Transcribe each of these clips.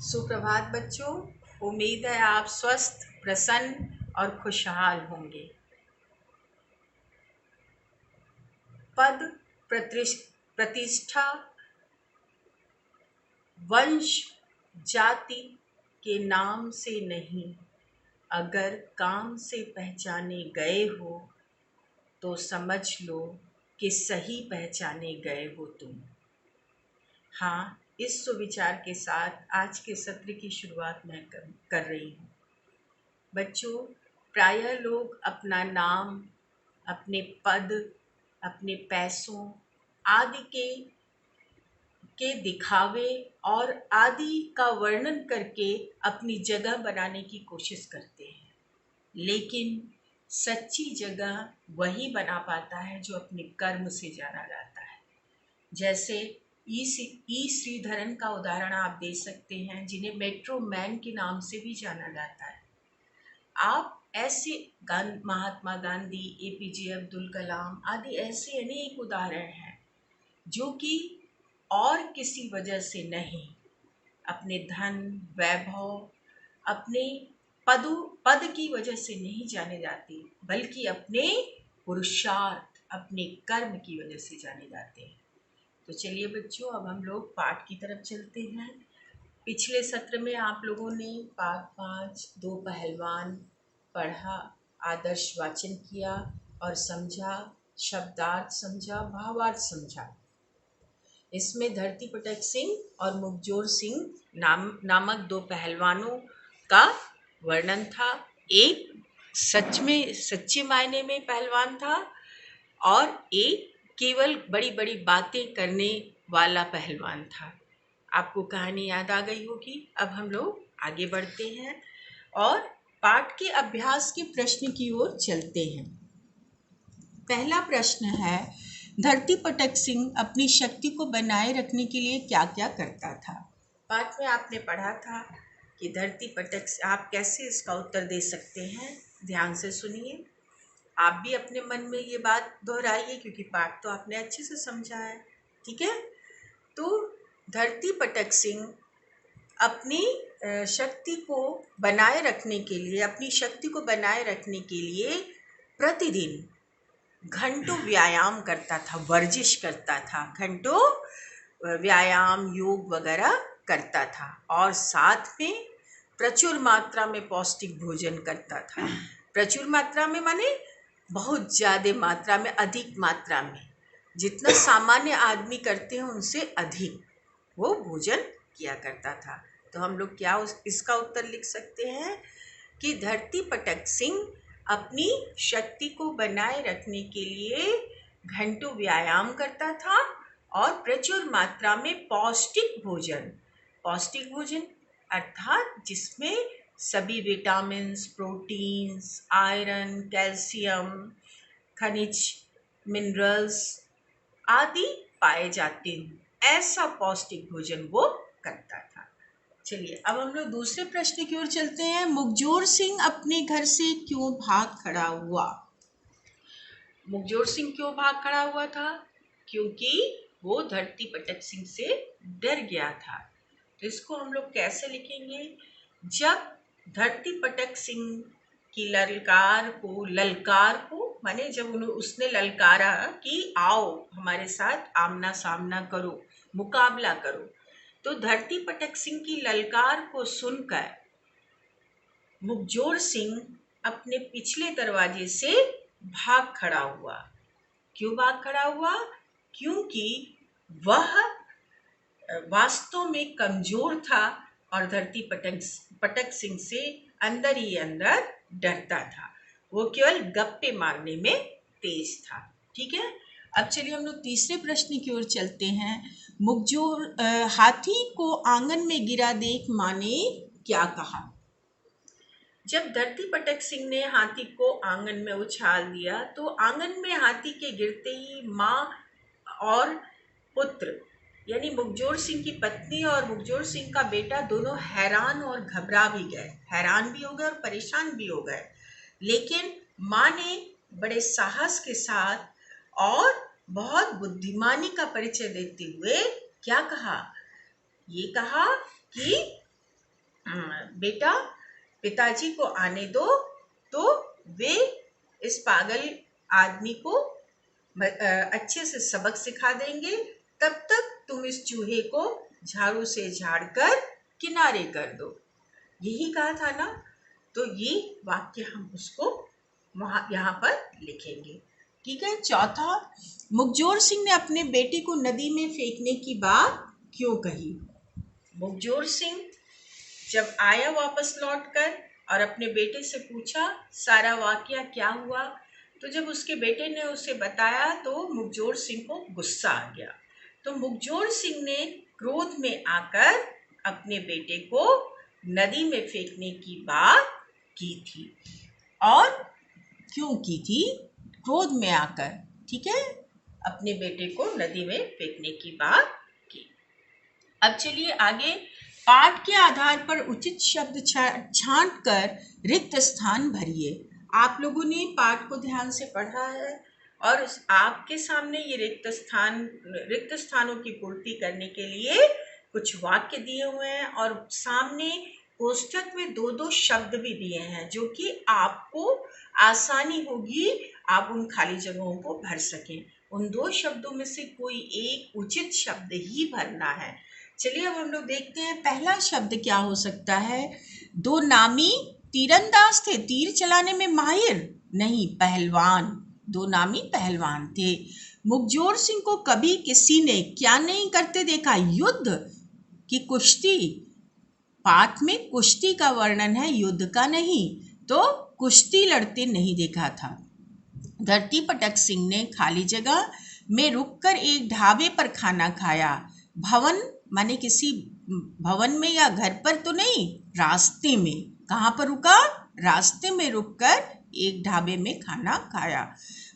सुप्रभात बच्चों। उम्मीद है आप स्वस्थ, प्रसन्न और खुशहाल होंगे। पद, प्रतिष्ठा, वंश, जाति के नाम से नहीं, अगर काम से पहचाने गए हो तो समझ लो कि सही पहचाने गए हो तुम। हाँ, इस सुविचार के साथ आज के सत्र की शुरुआत मैं कर रही हूँ। बच्चों, प्रायः लोग अपना नाम, अपने पद, अपने पैसों आदि के दिखावे और आदि का वर्णन करके अपनी जगह बनाने की कोशिश करते हैं, लेकिन सच्ची जगह वही बना पाता है जो अपने कर्म से जाना जाता है। जैसे ई श्रीधरन का उदाहरण आप दे सकते हैं, जिन्हें मेट्रो मैन के नाम से भी जाना जाता है। आप ऐसे महात्मा गांधी, एपीजे अब्दुल कलाम आदि ऐसे अनेक उदाहरण हैं जो कि और किसी वजह से नहीं, अपने धन, वैभव, अपने पद की वजह से नहीं जाने जाते, बल्कि अपने पुरुषार्थ, अपने कर्म की वजह से जाने जाते हैं। तो चलिए बच्चों, अब हम लोग पाठ की तरफ चलते हैं। पिछले सत्र में आप लोगों ने पाठ 5 दो पहलवान पढ़ा, आदर्श वाचन किया और समझा, शब्दार्थ समझा, भावार्थ समझा। इसमें धरती पटक सिंह और मुखजोर सिंह नामक दो पहलवानों का वर्णन था। एक सच्चे मायने में पहलवान था और एक केवल बड़ी बड़ी बातें करने वाला पहलवान था। आपको कहानी याद आ गई होगी। अब हम लोग आगे बढ़ते हैं और पाठ के अभ्यास के प्रश्न की ओर चलते हैं। पहला प्रश्न है, धरती पटक सिंह अपनी शक्ति को बनाए रखने के लिए क्या क्या करता था? पाठ में आपने पढ़ा था कि धरती पटक, आप कैसे इसका उत्तर दे सकते हैं? ध्यान से सुनिए। आप भी अपने मन में ये बात दोहराइए, क्योंकि पाठ तो आपने अच्छे से समझा है। ठीक है, तो धरती पटक सिंह अपनी शक्ति को बनाए रखने के लिए, अपनी शक्ति को बनाए रखने के लिए प्रतिदिन घंटों व्यायाम करता था, वर्जिश करता था, घंटों व्यायाम, योग वगैरह करता था और साथ में प्रचुर मात्रा में पौष्टिक भोजन करता था। प्रचुर मात्रा में माने बहुत ज़्यादा मात्रा में, अधिक मात्रा में, जितना सामान्य आदमी करते हैं उनसे अधिक वो भोजन किया करता था। तो हम लोग क्या इसका उत्तर लिख सकते हैं कि धरती पटक सिंह अपनी शक्ति को बनाए रखने के लिए घंटों व्यायाम करता था और प्रचुर मात्रा में पौष्टिक भोजन अर्थात जिसमें सभी विटामिन्स, प्रोटीन्स, आयरन, कैल्शियम, खनिज, मिनरल्स आदि पाए जाते हैं, ऐसा पौष्टिक भोजन वो करता था। चलिए, अब हम लोग दूसरे प्रश्न की ओर चलते हैं। मुखजोर सिंह अपने घर से क्यों भाग खड़ा हुआ? मुखजोर सिंह क्यों भाग खड़ा हुआ था? क्योंकि वो धरती पटक सिंह से डर गया था। तो इसको हम लोग कैसे लिखेंगे? जब धरती पटक सिंह की ललकार को माने जब उसने ललकारा कि आओ हमारे साथ आमना सामना करो, मुकाबला करो, तो धरती पटक सिंह की ललकार को सुनकर मुखजोर सिंह अपने पिछले दरवाजे से भाग खड़ा हुआ। क्यों भाग खड़ा हुआ? क्योंकि वह वास्तव में कमजोर था और धरती पटक सिंह से अंदर ही अंदर डरता था। वो केवल गप्पे मारने में तेज था। ठीक है, अब चलिए हम लोग तीसरे प्रश्न की ओर चलते हैं। मुखजोर हाथी को आंगन में गिरा देख माँ ने क्या कहा? जब धरती पटक सिंह ने हाथी को आंगन में उछाल दिया तो आंगन में हाथी के गिरते ही माँ और पुत्र यानी मुखजोर सिंह की पत्नी और मुखजोर सिंह का बेटा दोनों हैरान और घबरा भी गए, हैरान भी हो गए और परेशान भी हो गए। लेकिन माँ ने बड़े साहस के साथ और बहुत बुद्धिमानी का परिचय देते हुए क्या कहा? ये कहा कि बेटा पिताजी को आने दो, तो वे इस पागल आदमी को अच्छे से सबक सिखा देंगे। तब तक तुम इस चूहे को झाड़ू से झाड़कर किनारे कर दो। यही कहा था ना। तो ये वाक्य हम उसको यहाँ पर लिखेंगे। ठीक है। चौथा, मुखजोर सिंह ने अपने बेटे को नदी में फेंकने की बात क्यों कही? मुखजोर सिंह जब आया वापस लौटकर और अपने बेटे से पूछा सारा वाकया क्या हुआ, तो जब उसके बेटे ने उसे बताया तो मुखजोर सिंह को गुस्सा आ गया। तो मुखजोर सिंह ने क्रोध में आकर अपने बेटे को नदी में फेंकने की बात की थी। और क्यों की थी? क्रोध में आकर, ठीक है, अपने बेटे को नदी में फेंकने की बात की। अब चलिए आगे। पाठ के आधार पर उचित शब्द छांट कर रिक्त स्थान भरिए। आप लोगों ने पाठ को ध्यान से पढ़ा है और आपके सामने ये रिक्त स्थानों की पूर्ति करने के लिए कुछ वाक्य दिए हुए हैं और सामने कोष्ठक में 2-2 शब्द भी दिए हैं, जो कि आपको आसानी होगी आप उन खाली जगहों को भर सकें। उन 2 शब्दों में से कोई एक उचित शब्द ही भरना है। चलिए अब हम लोग देखते हैं पहला शब्द क्या हो सकता है। 2 नामी तीरंदाज थे, तीर चलाने में माहिर नहीं, पहलवान। 2 नामी पहलवान थे। मुखजोर सिंह को कभी किसी ने क्या नहीं करते देखा? युद्ध की कुश्ती। पाठ में कुश्ती का वर्णन है, युद्ध का नहीं। तो कुश्ती लड़ते नहीं देखा था। धरती पटक सिंह ने खाली जगह में रुककर एक ढाबे पर खाना खाया। भवन माने किसी भवन में या घर पर तो नहीं, रास्ते में। कहाँ पर रुका? रास्ते में रुककर एक ढाबे में खाना खाया।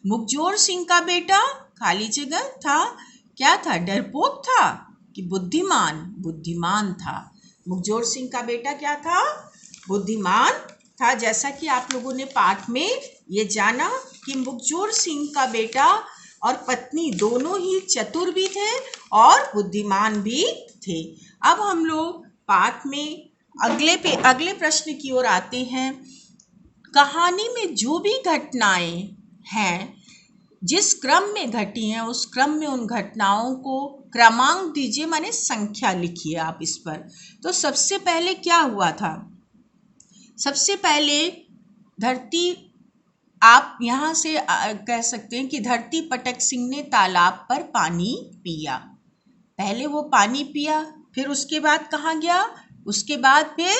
मुखजोर सिंह का बेटा खाली जगह था। क्या था? डरपोक था कि बुद्धिमान? बुद्धिमान था। मुखजोर सिंह का बेटा क्या था? बुद्धिमान था। जैसा कि आप लोगों ने पाठ में ये जाना कि मुखजोर सिंह का बेटा और पत्नी दोनों ही चतुर भी थे और बुद्धिमान भी थे। अब हम लोग पाठ में अगले प्रश्न की ओर आते हैं। कहानी में जो भी घटनाएं हैं, जिस क्रम में घटी हैं, उस क्रम में उन घटनाओं को क्रमांक दीजिए, माने संख्या लिखिए आप इस पर। तो सबसे पहले क्या हुआ था? सबसे पहले आप यहाँ से कह सकते हैं कि धरती पटक सिंह ने तालाब पर पानी पिया। पहले वो पानी पिया, फिर उसके बाद कहाँ गया? उसके बाद फिर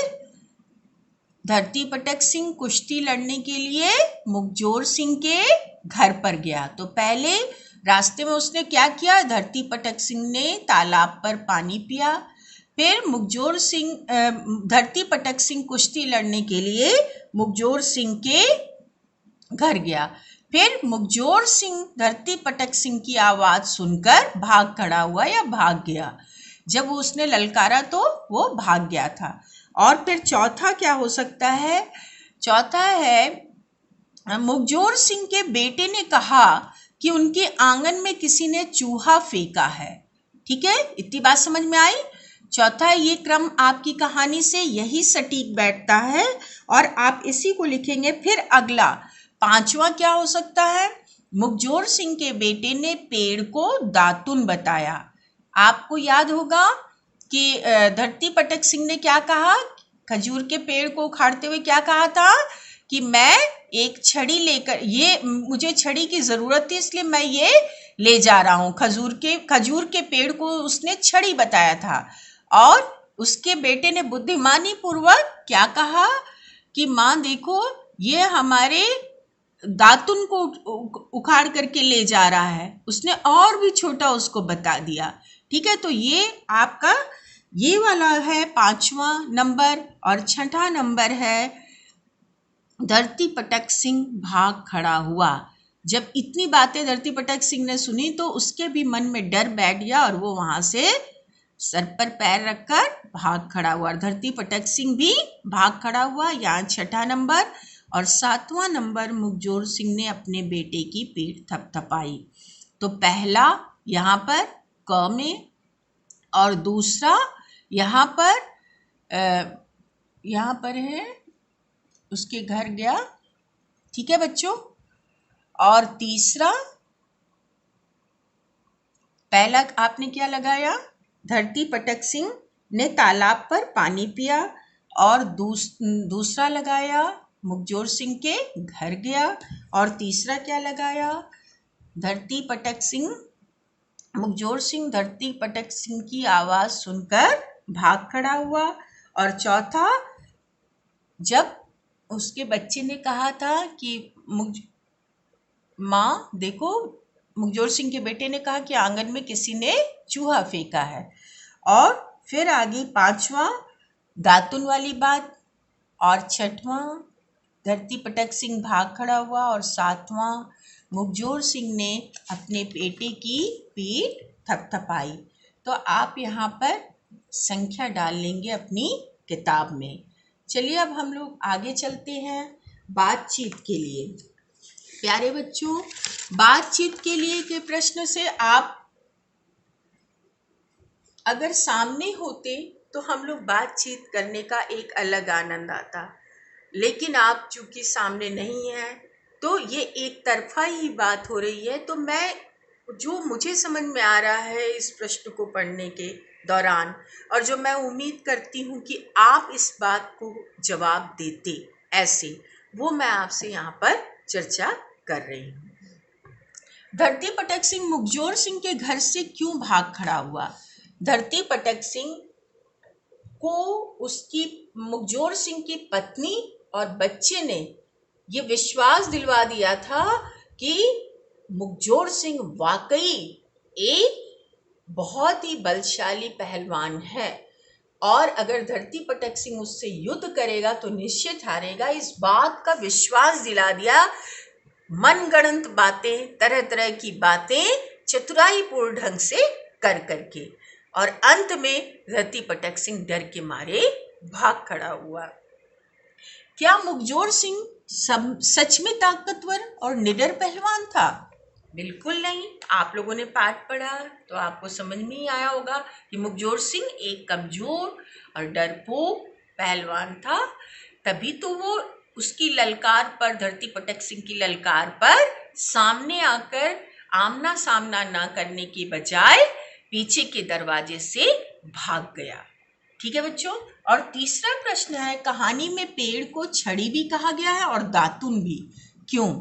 धरती पटक सिंह कुश्ती लड़ने के लिए मुखजोर सिंह के घर पर गया। तो पहले रास्ते में उसने क्या किया? धरती पटक सिंह ने तालाब पर पानी पिया। फिर धरती पटक सिंह कुश्ती लड़ने के लिए मुखजोर सिंह के घर गया। फिर मुखजोर सिंह धरती पटक सिंह की आवाज सुनकर भाग खड़ा हुआ या भाग गया। जब उसने ललकारा तो वो भाग गया था। और फिर चौथा क्या हो सकता है? चौथा है मुखजोर सिंह के बेटे ने कहा कि उनके आंगन में किसी ने चूहा फेंका है। ठीक है, इतनी बात समझ में आई। चौथा, ये क्रम आपकी कहानी से यही सटीक बैठता है और आप इसी को लिखेंगे। फिर अगला 5वां क्या हो सकता है? मुखजोर सिंह के बेटे ने पेड़ को दातुन बताया। आपको याद होगा कि धरती पटक सिंह ने क्या कहा? खजूर के पेड़ को उखाड़ते हुए क्या कहा था कि मैं एक छड़ी लेकर, ये मुझे छड़ी की जरूरत थी इसलिए मैं ये ले जा रहा हूँ। खजूर के पेड़ को उसने छड़ी बताया था। और उसके बेटे ने बुद्धिमानी पूर्वक क्या कहा कि माँ देखो, ये हमारे दातुन को उखाड़ करके ले जा रहा है। उसने और भी छोटा उसको बता दिया। ठीक है, तो ये आपका ये वाला है 5वां नंबर। और 6ठा नंबर है धरती पटक सिंह भाग खड़ा हुआ। जब इतनी बातें धरती पटक सिंह ने सुनी तो उसके भी मन में डर बैठ गया और वो वहां से सर पर पैर रखकर भाग खड़ा हुआ। धरती पटक सिंह भी भाग खड़ा हुआ। यहाँ 6ठा नंबर। और 7वां नंबर मुखजोर सिंह ने अपने बेटे की पीठ थपथपाई। तो पहला यहाँ पर क में और दूसरा यहाँ पर यहाँ पर है, उसके घर गया। ठीक है बच्चों। और तीसरा, पहला आपने क्या लगाया, धरती पटक सिंह ने तालाब पर पानी पिया। और दूसरा लगाया, मुखजोर सिंह के घर गया। और तीसरा क्या लगाया, धरती पटक सिंह, मुखजोर सिंह धरती पटक सिंह की आवाज सुनकर भाग खड़ा हुआ। और चौथा, जब उसके बच्चे ने कहा था कि माँ देखो, मुखजोर सिंह के बेटे ने कहा कि आंगन में किसी ने चूहा फेंका है। और फिर आगे पांचवा, दातुन वाली बात। और छठवां, धरती पटक सिंह भाग खड़ा हुआ। और सातवां, मुखजोर सिंह ने अपने बेटे की पीठ थपथपाई। तो आप यहाँ पर संख्या डाल लेंगे अपनी किताब में। चलिए अब हम लोग आगे चलते हैं बातचीत के लिए। प्यारे बच्चों, बातचीत के लिए के प्रश्न से आप अगर सामने होते तो हम लोग बातचीत करने का एक अलग आनंद आता, लेकिन आप चूंकि सामने नहीं हैं तो ये एक तरफा ही बात हो रही है। तो मैं, जो मुझे समझ में आ रहा है इस प्रश्न को पढ़ने के दौरान, और जो मैं उम्मीद करती हूँ कि आप इस बात को जवाब देते ऐसे, वो मैं आपसे यहाँ पर चर्चा कर रही हूँ। धरती पटक सिंह मुखजोर सिंह के घर से क्यों भाग खड़ा हुआ? धरती पटक सिंह को उसकी, मुखजोर सिंह की पत्नी और बच्चे ने ये विश्वास दिलवा दिया था कि मुखजोर सिंह वाकई एक बहुत ही बलशाली पहलवान है, और अगर धरती पटक सिंह उससे युद्ध करेगा तो निश्चित हारेगा। इस बात का विश्वास दिला दिया, मनगढ़ंत बातें, तरह तरह की बातें चतुराईपूर्ण ढंग से कर करके। और अंत में धरती पटक सिंह डर के मारे भाग खड़ा हुआ। क्या मुखजोर सिंह सच में ताकतवर और निडर पहलवान था? बिल्कुल नहीं। आप लोगों ने पाठ पढ़ा तो आपको समझ में ही आया होगा कि मुखजोर सिंह एक कमजोर और डरपोक पहलवान था। तभी तो वो उसकी ललकार पर, धरती पटक सिंह की ललकार पर सामने आकर आमना सामना ना करने के बजाय पीछे के दरवाजे से भाग गया। ठीक है बच्चों। और तीसरा प्रश्न है, कहानी में पेड़ को छड़ी भी कहा गया है और दातुन भी, क्यों?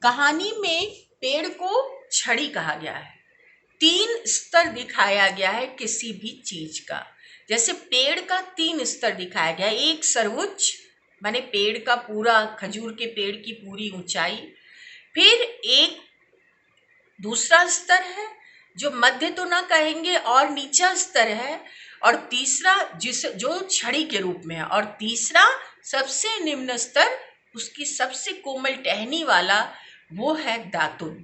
कहानी में पेड़ को छड़ी कहा गया है। 3 स्तर दिखाया गया है किसी भी चीज का। जैसे पेड़ का 3 स्तर दिखाया गया है। एक सर्वोच्च, माने पेड़ का पूरा, खजूर के पेड़ की पूरी ऊंचाई। फिर एक दूसरा स्तर है जो मध्य तो ना कहेंगे और नीचा स्तर है। और तीसरा जो छड़ी के रूप में है। और तीसरा सबसे निम्न स्तर, उसकी सबसे कोमल टहनी वाला, वो है दातुन।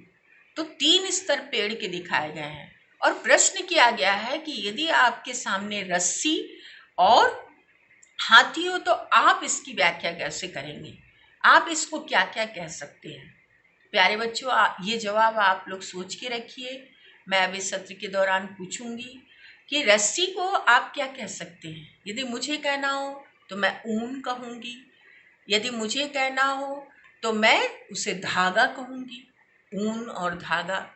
तो 3 स्तर पेड़ के दिखाए गए हैं। और प्रश्न किया गया है कि यदि आपके सामने रस्सी और हाथी हो तो आप इसकी व्याख्या कैसे करेंगे? आप इसको क्या क्या कह सकते हैं? प्यारे बच्चों, ये जवाब आप लोग सोच के रखिए। मैं अब इस सत्र के दौरान पूछूंगी कि रस्सी को आप क्या कह सकते हैं। यदि मुझे कहना हो तो मैं ऊन कहूँगी। यदि मुझे कहना हो तो मैं उसे धागा कहूँगी, ऊन और धागा।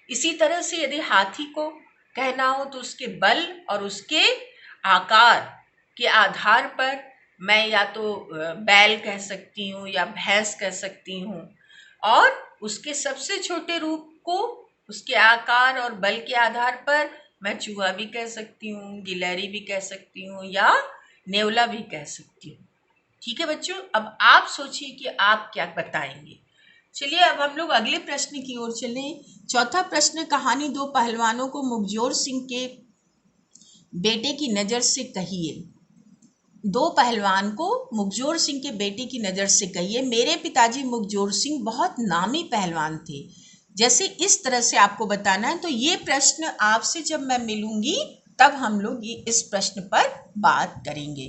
इसी तरह से यदि हाथी को कहना हो तो उसके बल और उसके आकार के आधार पर मैं या तो बैल कह सकती हूँ या भैंस कह सकती हूँ। और उसके सबसे छोटे रूप को उसके आकार और बल के आधार पर मैं चूहा भी कह सकती हूँ, गिलहरी भी कह सकती हूँ, या नेवला भी कह सकती हूँ। ठीक है बच्चों, अब आप सोचिए कि आप क्या बताएंगे। चलिए अब हम लोग अगले प्रश्न की ओर चलें। चौथा प्रश्न, कहानी दो पहलवानों को मुखजोर सिंह के बेटे की नज़र से कहिए। दो पहलवान को मुखजोर सिंह के बेटे की नज़र से कहिए। मेरे पिताजी मुखजोर सिंह बहुत नामी पहलवान थे। जैसे इस तरह से आपको बताना है। तो ये प्रश्न आपसे जब मैं मिलूंगी तब हम लोग ये इस प्रश्न पर बात करेंगे।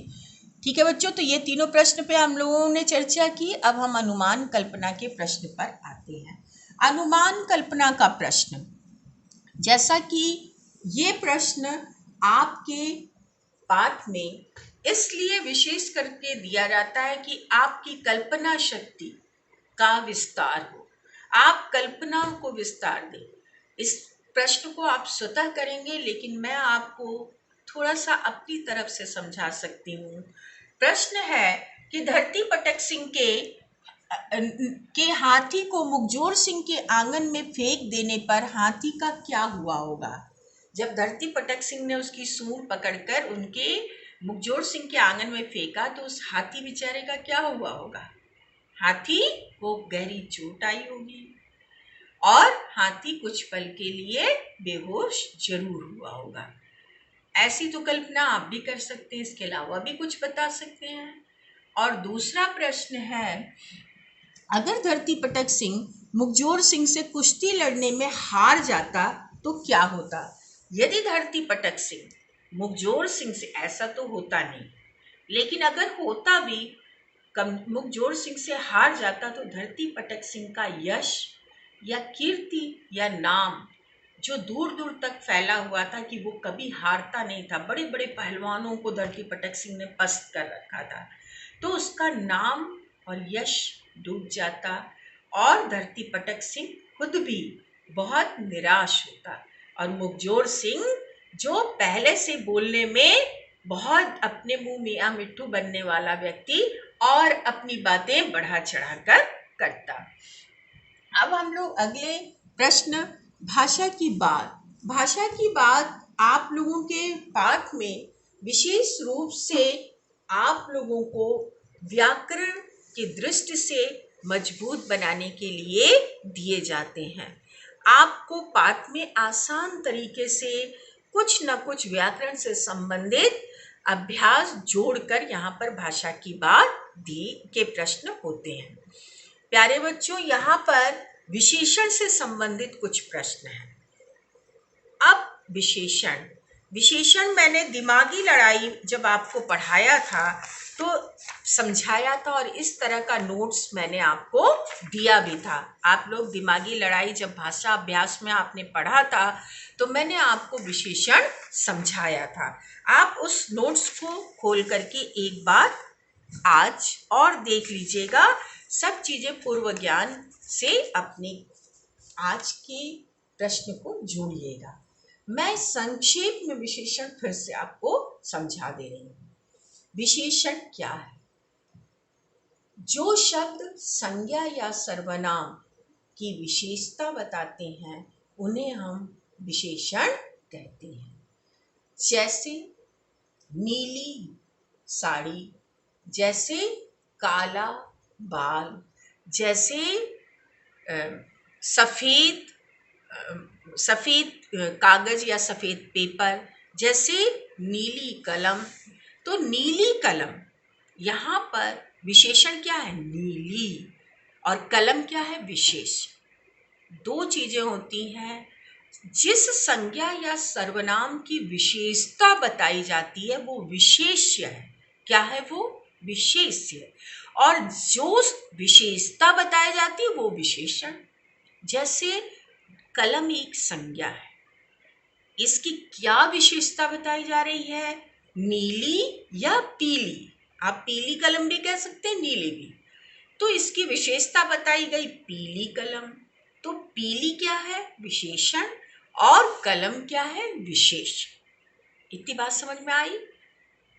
ठीक है बच्चों, तो ये तीनों प्रश्न पे हम लोगों ने चर्चा की। अब हम अनुमान कल्पना के प्रश्न पर आते हैं। अनुमान कल्पना का प्रश्न, जैसा कि ये प्रश्न आपके पाठ में इसलिए विशेष करके दिया जाता है कि आपकी कल्पना शक्ति का विस्तार हो, आप कल्पना को विस्तार दें। इस प्रश्न को आप स्वतः करेंगे, लेकिन मैं आपको थोड़ा सा अपनी तरफ से समझा सकती हूँ। प्रश्न है कि धरती पटक सिंह के हाथी को मुखजोर सिंह के आंगन में फेंक देने पर हाथी का क्या हुआ होगा। जब धरती पटक सिंह ने उसकी सूंड पकड़कर उनके मुखजोर सिंह के आंगन में फेंका तो उस हाथी बेचारे का क्या हुआ होगा। हाथी को गहरी चोट आई होगी और हाथी कुछ पल के लिए बेहोश जरूर हुआ होगा। ऐसी तो कल्पना आप भी कर सकते हैं, इसके अलावा भी कुछ बता सकते हैं। और दूसरा प्रश्न है, अगर धरती पटक सिंह मुखजोर सिंह से कुश्ती लड़ने में हार जाता तो क्या होता। यदि धरती पटक सिंह मुखजोर सिंह से, ऐसा तो होता नहीं, लेकिन अगर होता भी, मुखजोर सिंह से हार जाता तो धरती पटक सिंह का यश या कीर्ति या नाम जो दूर दूर तक फैला हुआ था कि वो कभी हारता नहीं था, बड़े बड़े पहलवानों को धरती पटक सिंह ने पस्त कर रखा था, तो उसका नाम और यश डूब जाता और धरती पटक सिंह खुद भी बहुत निराश होता। और मुखजोर सिंह जो पहले से बोलने में बहुत अपने मुंह मियाँ मिट्ठू बनने वाला व्यक्ति और अपनी बातें बढ़ा चढ़ा कर करता। अब हम लोग अगले प्रश्न, भाषा की बात। भाषा की बात आप लोगों के पाठ में विशेष रूप से आप लोगों को व्याकरण की दृष्टि से मजबूत बनाने के लिए दिए जाते हैं। आपको पाठ में आसान तरीके से कुछ न कुछ व्याकरण से संबंधित अभ्यास जोड़कर यहाँ पर भाषा की बात दी के प्रश्न होते हैं। प्यारे बच्चों, यहाँ पर विशेषण से संबंधित कुछ प्रश्न हैं। अब विशेषण मैंने दिमागी लड़ाई जब आपको पढ़ाया था तो समझाया था और इस तरह का नोट्स मैंने आपको दिया भी था। आप लोग दिमागी लड़ाई जब भाषा अभ्यास में आपने पढ़ा था तो मैंने आपको विशेषण समझाया था। आप उस नोट्स को खोल करके एक बार आज और देख लीजिएगा। सब चीजें पूर्व ज्ञान से अपने आज के प्रश्न को जोड़िएगा। मैं संक्षेप में विशेषण फिर से आपको समझा दे रही हूँ। विशेषण क्या है? जो शब्द संज्ञा या सर्वनाम की विशेषता बताते हैं उन्हें हम विशेषण कहते हैं। जैसे नीली साड़ी, जैसे काला बाल, जैसे सफ़ेद कागज या सफ़ेद पेपर, जैसे नीली कलम। तो नीली कलम, यहाँ पर विशेषण क्या है? नीली। और कलम क्या है? विशेष। दो चीजें होती हैं। जिस संज्ञा या सर्वनाम की विशेषता बताई जाती है वो विशेष्य है। क्या है वो? विशेष्य। और जो विशेषता बताई जाती है वो विशेषण। जैसे कलम एक संज्ञा है, इसकी क्या विशेषता बताई जा रही है? नीली या पीली। आप पीली कलम भी कह सकते हैं, नीली भी। तो इसकी विशेषता बताई गई पीली कलम। तो पीली क्या है? विशेषण। और कलम क्या है? विशेष। इतनी बात समझ में आई?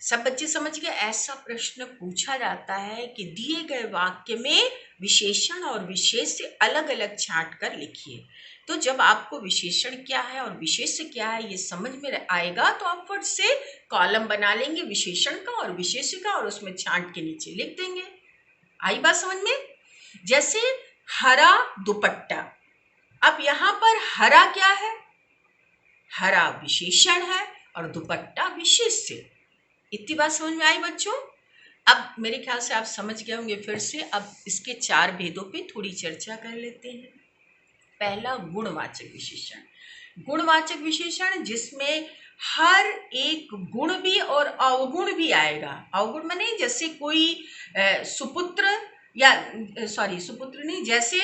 सब बच्चे समझ गए? ऐसा प्रश्न पूछा जाता है कि दिए गए वाक्य में विशेषण और विशेष्य अलग अलग छांट कर लिखिए। तो जब आपको विशेषण क्या है और विशेष्य क्या है ये समझ में आएगा तो आप फट से कॉलम बना लेंगे विशेषण का और विशेष्य का और उसमें छांट के नीचे लिख देंगे। आई बात समझ में? जैसे हरा दुपट्टा। अब यहाँ पर हरा क्या है? हरा विशेषण है और दुपट्टा विशेष्य। इतनी बात समझ में आई बच्चों? अब मेरे ख्याल से आप समझ गए होंगे। फिर से अब इसके 4 भेदों पे थोड़ी चर्चा कर लेते हैं। पहला, गुणवाचक विशेषण। गुणवाचक विशेषण जिसमें हर एक गुण भी और अवगुण भी आएगा। अवगुण माने जैसे कोई सुपुत्र या सुपुत्र नहीं, जैसे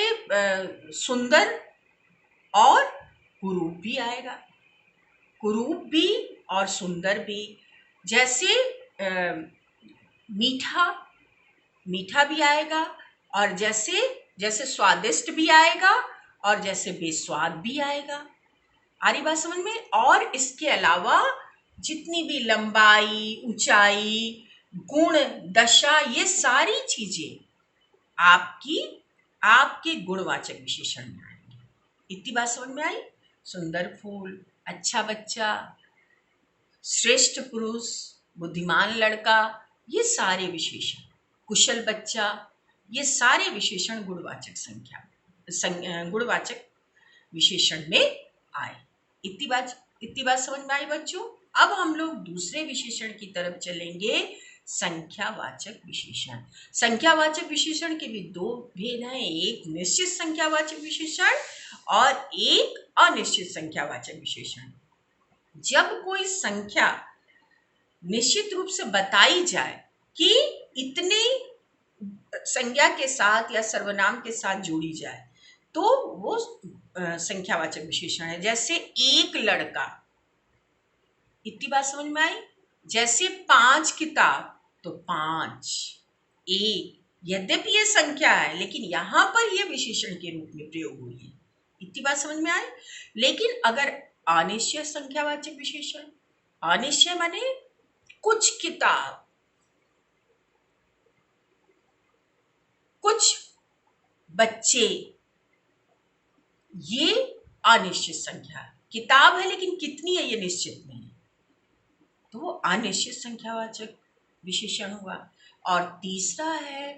सुंदर और कुरूप भी आएगा। कुरूप भी और सुंदर भी। जैसे मीठा, मीठा भी आएगा, और जैसे जैसे स्वादिष्ट भी आएगा, और जैसे बेस्वाद भी आएगा। आ रही बात समझ में? और इसके अलावा जितनी भी लंबाई, ऊंचाई, गुण, दशा, ये सारी चीजें आपकी आपके गुणवाचक विशेषण में आएंगे। इतनी बात समझ में आई? सुंदर फूल, अच्छा बच्चा, श्रेष्ठ पुरुष, बुद्धिमान लड़का, ये सारे विशेषण, कुशल बच्चा, ये सारे विशेषण गुणवाचक विशेषण में आए। इतनी बात समझ में आई बच्चों? अब हम लोग दूसरे विशेषण की तरफ चलेंगे, संख्यावाचक विशेषण। संख्यावाचक विशेषण के भी दो भेद हैं, एक निश्चित संख्यावाचक विशेषण और एक अनिश्चित संख्यावाचक विशेषण। जब कोई संख्या निश्चित रूप से बताई जाए कि इतने संज्ञा के साथ या सर्वनाम के साथ जोड़ी जाए, तो वो संख्यावाचक विशेषण है। जैसे एक लड़का, इतनी बात समझ में आई? जैसे 5 किताब, तो 5। एक, यद्यपि ये संख्या है लेकिन यहां पर ये विशेषण के रूप में प्रयोग हुई है। इतनी बात समझ में आई? लेकिन अगर अनिश्चय संख्यावाचक विशेषण, अनिश्चय माने कुछ किताब, कुछ बच्चे, ये अनिश्चित संख्या, किताब है लेकिन कितनी है ये निश्चित नहीं, तो वो अनिश्चित संख्यावाचक विशेषण हुआ। और तीसरा है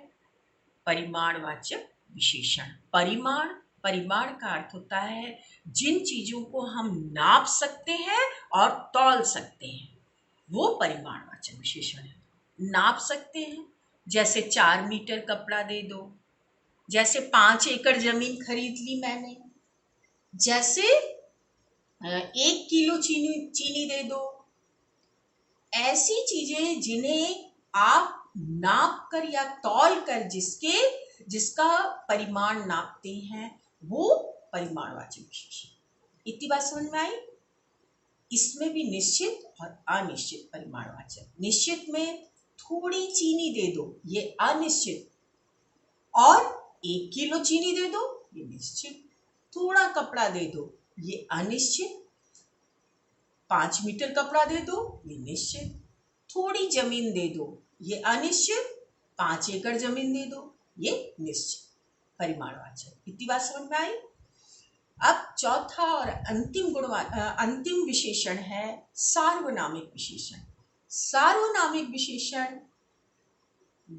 परिमाणवाचक विशेषण। परिमाण का अर्थ होता है जिन चीजों को हम नाप सकते हैं और तौल सकते हैं, वो परिमाणवाचक विशेषण है। नाप सकते हैं, जैसे 4 मीटर कपड़ा दे दो, जैसे 5 एकड़ जमीन खरीद ली मैंने, जैसे 1 किलो चीनी दे दो। ऐसी चीजें जिन्हें आप नाप कर या तौल कर जिसका परिमाण नापते हैं, वो परिमाणवाचक विशेषण। इतनी बात समझ में आई? इसमें भी निश्चित और अनिश्चित परिमाणवाचक। निश्चित में थोड़ी चीनी दे दो, ये अनिश्चित, और 1 किलो चीनी दे दो, ये निश्चित। थोड़ा कपड़ा दे दो, ये अनिश्चित। 5 मीटर कपड़ा दे दो, ये निश्चित। थोड़ी जमीन दे दो, ये अनिश्चित। 5 एकड़ जमीन दे दो, ये निश्चित। परिमाणवाचक। इतनी बात समझ में आई? अब चौथा और अंतिम विशेषण है सार्वनामिक विशेषण। सार्वनामिक विशेषण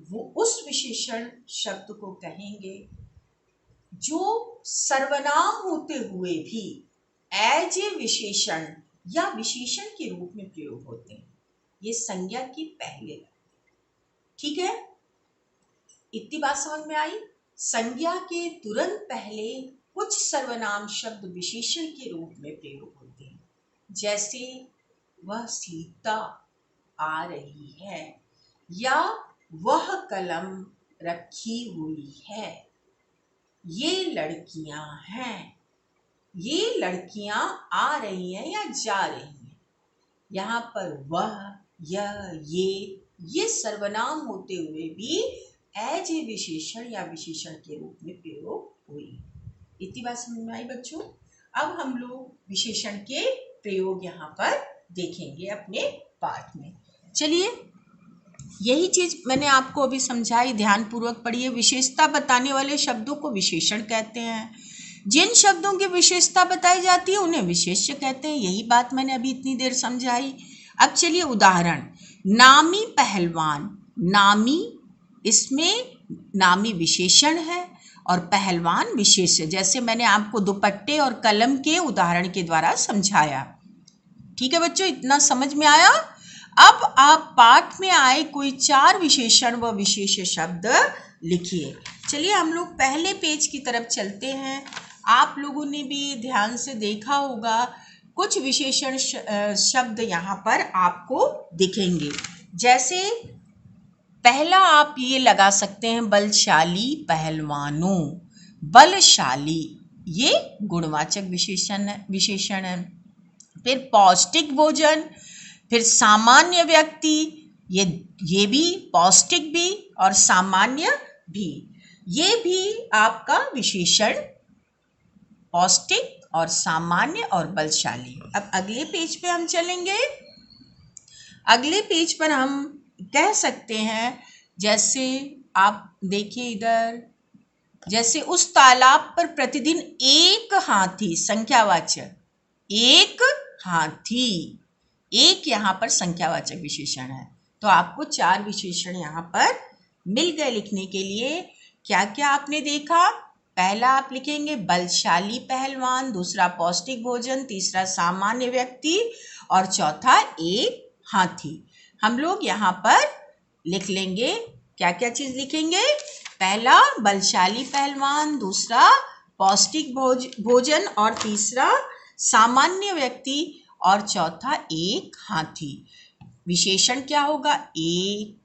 वो उस विशेषण शब्द को कहेंगे जो सर्वनाम होते हुए भी एज ए विशेषण या विशेषण के रूप में प्रयोग होते हैं। ये संज्ञा के पहले लगते हैं। ठीक है? इतनी बात समझ में आई? संज्ञा के तुरंत पहले कुछ सर्वनाम शब्द विशेषण के रूप में प्रयोग होते हैं, जैसे वह सीता आ रही है, या वह कलम रखी हुई है, ये लड़कियां हैं, ये लड़कियां आ रही हैं या जा रही हैं। यहाँ पर वह, यह, ये सर्वनाम होते हुए भी एज ए विशेषण या विशेषण के रूप में प्रयोग हुई। इतनी बात समझ में आई बच्चों? अब हम लोग विशेषण के प्रयोग यहाँ पर देखेंगे अपने पाठ में। चलिए, यही चीज मैंने आपको अभी समझाई, ध्यान पूर्वक पढ़िए। विशेषता बताने वाले शब्दों को विशेषण कहते हैं। जिन शब्दों की विशेषता बताई जाती है उन्हें विशेष्य कहते हैं। यही बात मैंने अभी इतनी देर समझाई। अब चलिए उदाहरण। नामी पहलवान, नामी, इसमें नामी विशेषण है और पहलवान विशेष्य, जैसे मैंने आपको दुपट्टे और कलम के उदाहरण के द्वारा समझाया। ठीक है बच्चों, इतना समझ में आया? अब आप पाठ में आए कोई 4 विशेषण व विशेष्य शब्द लिखिए। चलिए हम लोग पहले पेज की तरफ चलते हैं। आप लोगों ने भी ध्यान से देखा होगा, कुछ विशेषण शब्द यहाँ पर आपको दिखेंगे। जैसे पहला आप ये लगा सकते हैं, बलशाली पहलवानों। बलशाली ये गुणवाचक विशेषण है। फिर पौष्टिक भोजन, फिर सामान्य व्यक्ति, ये भी पौष्टिक भी और सामान्य भी, ये भी आपका विशेषण पौष्टिक और सामान्य और बलशाली। अब अगले पेज पे हम चलेंगे। अगले पेज पर हम कह सकते हैं, जैसे आप देखिए इधर, जैसे उस तालाब पर प्रतिदिन एक हाथी, संख्यावाचक एक हाथी, एक यहाँ पर संख्यावाचक विशेषण है। तो आपको 4 विशेषण यहाँ पर मिल गए लिखने के लिए। क्या क्या आपने देखा? पहला आप लिखेंगे बलशाली पहलवान, दूसरा पौष्टिक भोजन, तीसरा सामान्य व्यक्ति और चौथा एक हाथी। हम लोग यहाँ पर लिख लेंगे, क्या क्या चीज लिखेंगे? पहला बलशाली पहलवान, दूसरा पौष्टिक भोजन और तीसरा सामान्य व्यक्ति और चौथा एक हाथी। विशेषण क्या होगा? एक,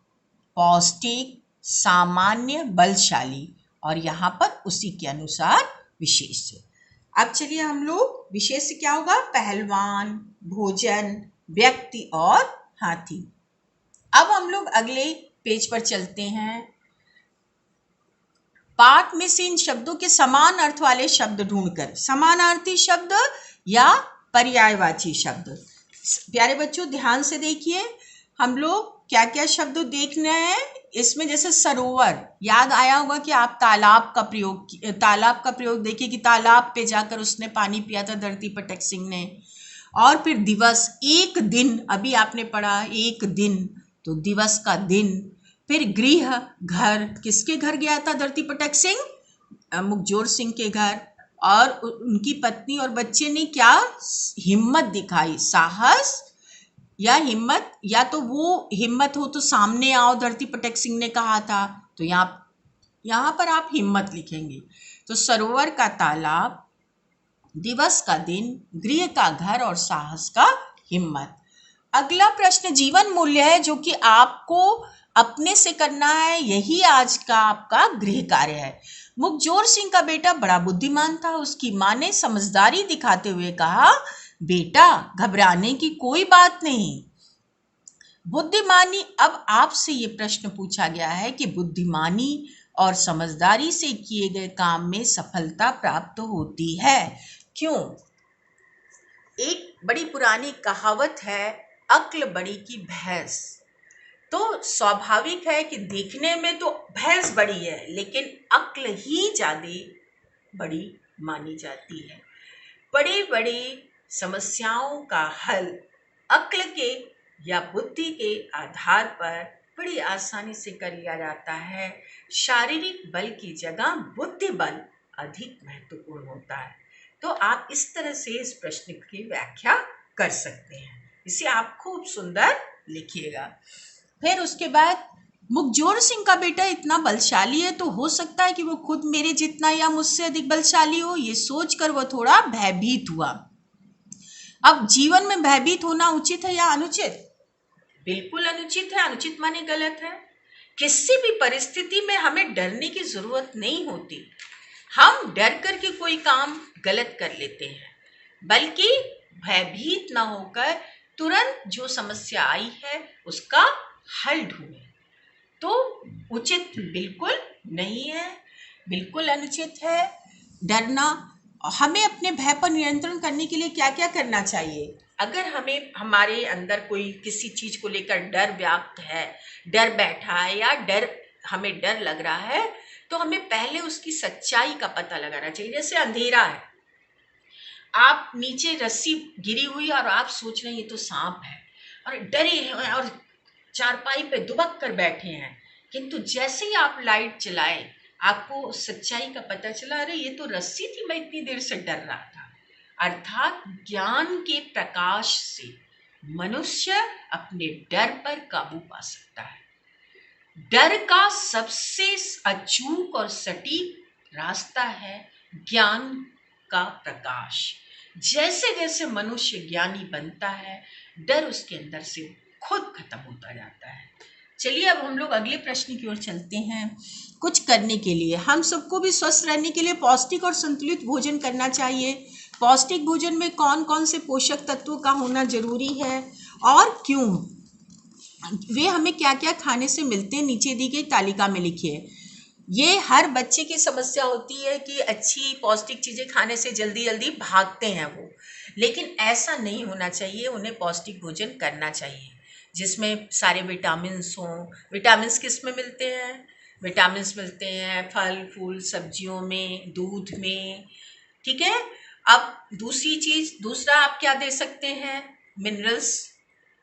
पौष्टिक, सामान्य, बलशाली और यहाँ पर उसी के अनुसार विशेष। अब चलिए हम लोग विशेष क्या होगा? पहलवान, भोजन, व्यक्ति और हाथी। अब हम लोग अगले पेज पर चलते हैं। पाठ में से इन शब्दों के समान अर्थ वाले शब्द ढूंढकर, समानार्थी शब्द या पर्यायवाची शब्द। प्यारे बच्चों ध्यान से देखिए, हम लोग क्या क्या शब्द देख रहे हैं इसमें। जैसे सरोवर, याद आया होगा कि आप तालाब का प्रयोग देखिए कि तालाब पे जाकर उसने पानी पिया था धरती पटक सिंह ने। और फिर दिवस, एक दिन, अभी आपने पढ़ा एक दिन, तो दिवस का दिन। फिर गृह, घर, किसके घर गया था धरती पटक सिंह? मुखजोर सिंह के घर। और उनकी पत्नी और बच्चे ने क्या हिम्मत दिखाई, साहस या हिम्मत, या तो वो हिम्मत हो तो सामने आओ, धरती पटक सिंह ने कहा था, तो यहाँ पर आप हिम्मत लिखेंगे। तो सरोवर का तालाब, दिवस का दिन, गृह का घर और साहस का हिम्मत। अगला प्रश्न जीवन मूल्य है, जो कि आपको अपने से करना है। यही आज का आपका गृह कार्य है। मुखजोर सिंह का बेटा बड़ा बुद्धिमान था। उसकी माँ ने समझदारी दिखाते हुए कहा, बेटा घबराने की कोई बात नहीं। बुद्धिमानी, अब आपसे ये प्रश्न पूछा गया है कि बुद्धिमानी और समझदारी से किए गए काम में सफलता प्राप्त होती है, क्यों? एक बड़ी पुरानी कहावत है, अक्ल बड़ी की भैंस। तो स्वाभाविक है कि देखने में तो भैंस बड़ी है, लेकिन अक्ल ही ज्यादा बड़ी मानी जाती है। बड़ी बड़ी समस्याओं का हल अक्ल के या बुद्धि के आधार पर बड़ी आसानी से कर लिया जाता है। शारीरिक बल की जगह बुद्धि बल अधिक महत्वपूर्ण होता है। तो आप इस तरह से इस प्रश्न की व्याख्या कर सकते हैं। इसे आप खूब सुंदर लिखिएगा। फिर उसके बाद, मुखजोर सिंह का बेटा इतना बलशाली है तो हो सकता है कि वो खुद मेरे जितना या मुझसे अधिक बलशाली हो। ये सोचकर वो थोड़ा भयभीत हुआ। अब जीवन में भयभीत होना उचित है या अनुचित? बिल्कुल अनुचित है। अनुचित माने गलत है। किसी भी परिस्थिति में हमें डरने की जरूरत नहीं होती। हम डर करके कोई काम गलत कर लेते हैं, बल्कि भयभीत ना होकर तुरंत जो समस्या आई है उसका हल ढूंढें। तो उचित बिल्कुल नहीं है, बिल्कुल अनुचित है डरना। हमें अपने भय पर नियंत्रण करने के लिए क्या क्या करना चाहिए? अगर हमें हमारे अंदर कोई किसी चीज को लेकर डर व्याप्त है, डर बैठा है या हमें डर लग रहा है, तो हमें पहले उसकी सच्चाई का पता लगाना चाहिए। जैसे अंधेरा है, आप नीचे रस्सी गिरी हुई और आप सोच रहे हैं ये तो सांप है, और डरे हैं और चारपाई पे दुबक कर बैठे हैं, किंतु जैसे ही आप लाइट चलाए आपको सच्चाई का पता चला, अरे ये तो रस्सी थी, मैं इतनी देर से डर रहा था। अर्थात ज्ञान के प्रकाश से मनुष्य अपने डर पर काबू पा सकता है। डर का सबसे अचूक और सटीक रास्ता है ज्ञान का प्रकाश। जैसे जैसे मनुष्य ज्ञानी बनता है, डर उसके अंदर से खुद खत्म होता जाता है। चलिए अब हम लोग अगले प्रश्न की ओर चलते हैं। कुछ करने के लिए, हम सबको भी स्वस्थ रहने के लिए पौष्टिक और संतुलित भोजन करना चाहिए। पौष्टिक भोजन में कौन कौन से पोषक तत्वों का होना जरूरी है और क्यों? वे हमें क्या क्या खाने से मिलते हैं नीचे दी गई तालिका में लिखिए। ये हर बच्चे की समस्या होती है कि अच्छी पौष्टिक चीज़ें खाने से जल्दी जल्दी भागते हैं वो, लेकिन ऐसा नहीं होना चाहिए। उन्हें पौष्टिक भोजन करना चाहिए जिसमें सारे विटामिन्स हों। विटामिन्स किस में मिलते हैं? विटामिन्स मिलते हैं फल फूल सब्जियों में, दूध में, ठीक है। अब दूसरी चीज, दूसरा आप क्या दे सकते हैं? मिनरल्स।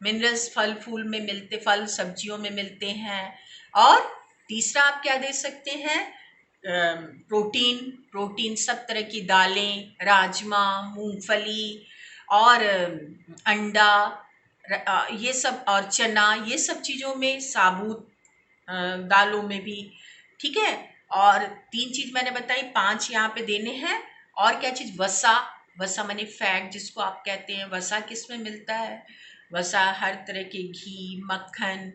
मिनरल्स फल फूल में मिलते, फल सब्जियों में मिलते हैं। और तीसरा आप क्या दे सकते हैं? प्रोटीन। प्रोटीन सब तरह की दालें, राजमा, मूंगफली और अंडा, ये सब, और चना, ये सब चीज़ों में, साबुत दालों में भी, ठीक है। और तीन चीज मैंने बताई, पांच यहाँ पे देने हैं। और क्या चीज? वसा। वसा माने फैट जिसको आप कहते हैं। वसा किस में मिलता है? वसा हर तरह के घी, मक्खन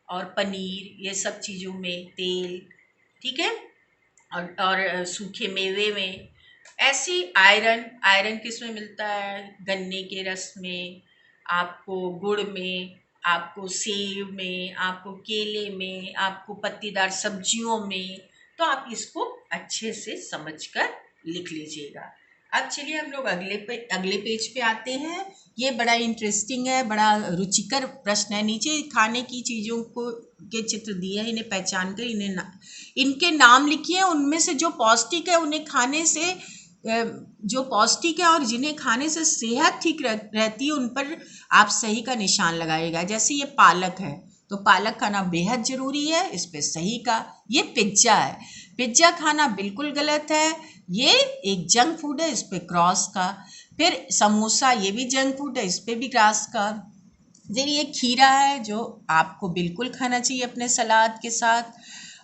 और पनीर, ये सब चीज़ों में, तेल, ठीक है। और सूखे मेवे में। ऐसी आयरन, आयरन किस में मिलता है? गन्ने के रस में, आपको गुड़ में, आपको सेब में, आपको केले में, आपको पत्तीदार सब्जियों में। तो आप इसको अच्छे से समझकर लिख लीजिएगा। अब चलिए हम लोग अगले पेज पे आते हैं। ये बड़ा इंटरेस्टिंग है, बड़ा रुचिकर प्रश्न है। नीचे खाने की चीज़ों को के चित्र दिए हैं, इन्हें पहचान कर इनके नाम लिखिए। उनमें से जो पौष्टिक है उन्हें खाने से, जो पौष्टिक है और जिन्हें खाने से सेहत ठीक रहती है, उन पर आप सही का निशान लगाइएगा। जैसे ये पालक है तो पालक खाना बेहद जरूरी है, इस पे सही का। ये पिज्जा है, पिज्जा खाना बिल्कुल गलत है, ये एक जंक फूड है, इस पे क्रॉस का। फिर समोसा, ये भी जंक फूड है, इस पे भी क्रॉस का। फिर ये खीरा है जो आपको बिल्कुल खाना चाहिए अपने सलाद के साथ।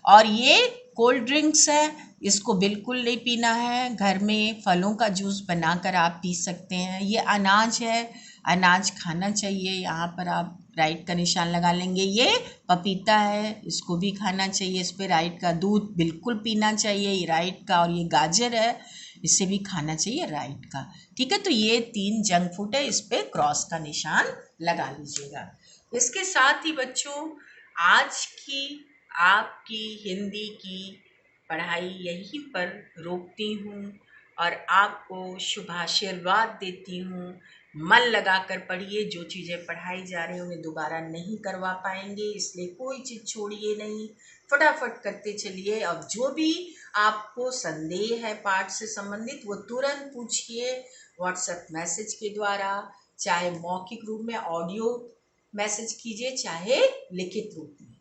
और ये कोल्ड ड्रिंक्स है, इसको बिल्कुल नहीं पीना है। घर में फलों का जूस बनाकर आप पी सकते हैं। ये अनाज है, अनाज खाना चाहिए, यहाँ पर आप राइट का निशान लगा लेंगे। ये पपीता है, इसको भी खाना चाहिए, इस पे राइट का। दूध बिल्कुल पीना चाहिए, ये राइट का। और ये गाजर है, इसे भी खाना चाहिए, राइट का। ठीक है, तो ये तीन जंक फूड है, इस पे क्रॉस का निशान लगा लीजिएगा। इसके साथ ही बच्चों, आज की आपकी हिंदी की पढ़ाई यहीं पर रोकती हूँ और आपको शुभाशीर्वाद देती हूँ। मन लगाकर पढ़िए, जो चीज़ें पढ़ाई जा रही हैं उन्हें दोबारा नहीं करवा पाएंगे, इसलिए कोई चीज़ छोड़िए नहीं, फटाफट करते चलिए। और जो भी आपको संदेह है पाठ से संबंधित, वो तुरंत पूछिए व्हाट्सएप मैसेज के द्वारा, चाहे मौखिक रूप में ऑडियो मैसेज कीजिए, चाहे लिखित रूप में।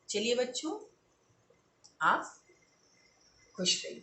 चलिए बच्चों, आप खुश रहिए।